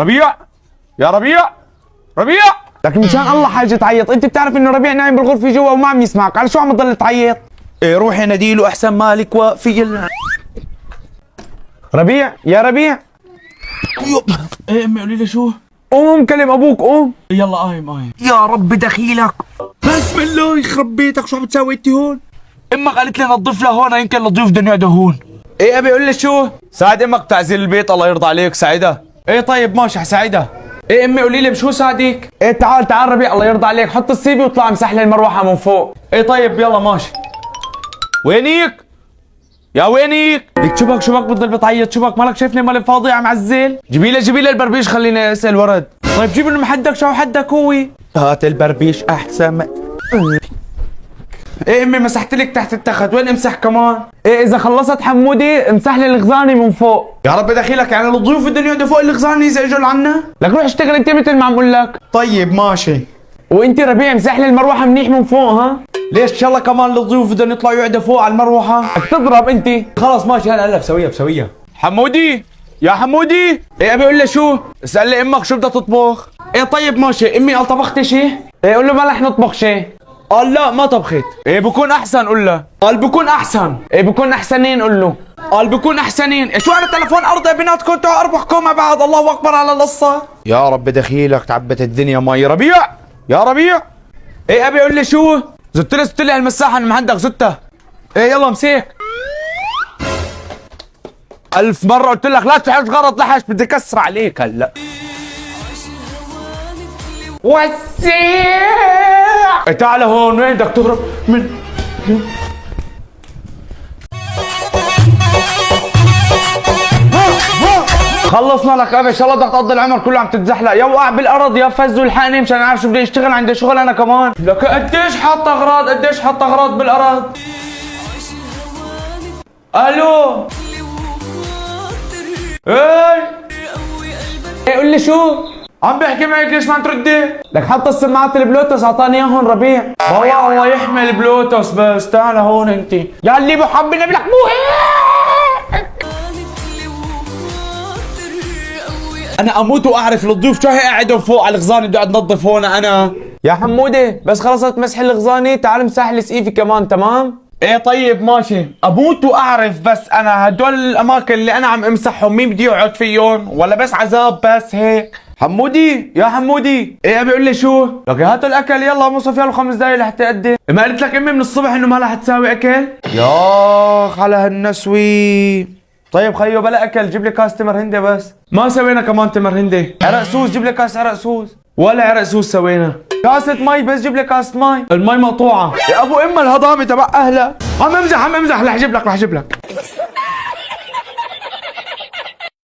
ربيع، يا ربيع، ربيع. لكن مشان الله حاجة تعيط، انت بتعرف انه ربيع نايم بالغرفة جوا وما عم يسمعك، على شو عم تضل تعيط؟ ايه روحي ناديله احسن مالك وفي ربيع، يا ربيع. ايه امي قولي لي شو؟ قوم كلم ابوك، قوم. يلا قايم. يا رب دخيلك. بسم الله يخرب بيتك، شو عم تسوي انت هون؟ امك قالت لي نظف لها هون، يمكن الضيوف بدهم يقعدوا هون. ايه ابي قول لي شو؟ ساعد امك تعزل البيت، الله يرضى عليك، ساعدها. ايه طيب ماشي حساعدها. ايه امي قولي لي بشو ساعدك؟ ايه تعال ربيع الله يرضى عليك، حط السيبي واطلع امسح لي المروحه من فوق. ايه طيب يلا ماشي. وينيك؟ يا وينيك؟ لك شبك بتضل بتعيط، شبك مالك شايفني مالي فاضي عم عزل؟ جيبي لي البربيش خليني اسال ورد. طيب جيب لنا محدك، شو حدك هو؟ هات البربيش احسن. ايه امي مسحت لك تحت التخت، وين امسح كمان؟ ايه اذا خلصت حمودي امسح لي الغزاني من فوق. يا رب دخيلك، يعني الضيوف بدهم يقعدوا فوق الغزاني اذا اجوا لعنا؟ لك روح اشتغل انت مثل ما عم اقول لك. طيب ماشي. وانت ربيع امسح لي المروحه منيح من فوق ها؟ ليش ان شاء الله كمان الضيوف بدهم يطلعوا يقعدوا فوق على المروحه؟ بدك تضرب انت. خلص ماشي هلا بسويها. حمودي، يا حمودي. ايه ابي اقول له شو؟ اسال لي امك شو بدها تطبخ. ايه طيب ماشي، امي قال طبختي شيء؟ ايه قول له ما رح نطبخ شيء. قال لا ما طبخت. ايه بكون احسن قول له. قال بكون احسن. ايه بكون احسنين قول له. قال بكون احسنين. إيه شو انا تلفون ارضي بيناتكم انتوا اربحكم مع بعض، الله اكبر على القصه. يا رب دخيلك تعبت الدنيا مي. ربيع، يا ربيع. ايه ابي اقول لي شو؟ زت لي هالمساحه اللي عندك زتها. ايه يلا مسيك. 1000 مرة قلت لك لا تحش غلط، لحش بدي كسر عليك هلا. وسيع. تعال هون، وين بدك تهرب من خلصنا لك ابي، ان شاء الله بدك تقضي العمر كله عم تتزحلق، يا وقع بالارض يا فز والحقني مشان اعرف شو بدي اشتغل، عندي شغل انا كمان. لك قديش حاط اغراض بالارض. الو. ايه قول لي شو؟ عم بحكي معك ليش ما عم تردي؟ لك حط السماعات البلوتوث اعطاني اياهم ربيع. والله الله يحمي البلوتوث، بس تعال هون انت يا اللي بحبني بلك مو هيك. انا اموت واعرف الضيوف شو هي قاعدين فوق على الغزاني بدي انظف هون انا. يا حمودي بس خلصت مسح الغزاني، تعال امسح لي سقيفي كمان تمام؟ ايه طيب ماشي. اموت واعرف بس انا هدول الاماكن اللي انا عم امسحهم مين بدي يقعد فيهم، ولا بس عذاب بس هيك؟ حمودي، يا حمودي. ايه ابي اقول لي شو؟ لك هاتوا الاكل يلا، مو صفي له 5 دقايق لحتى اقدم. ما قلت لك امي من الصبح انه ما لها تساوي اكل؟ ياخ على هالنسوي. طيب خيو بلا اكل، جيب لي كاس تمر هندي بس. ما سوينا كمان تمر هندي. عرق سوس، جيب لي كاس عرق سوس. ولا عرق سوس سوينا. كاسة مي بس، جيب لي كاسة مي. المي مقطوعة. يا ابو اما الهضامة تبع اهلها. عم امزح رح اجيب لك.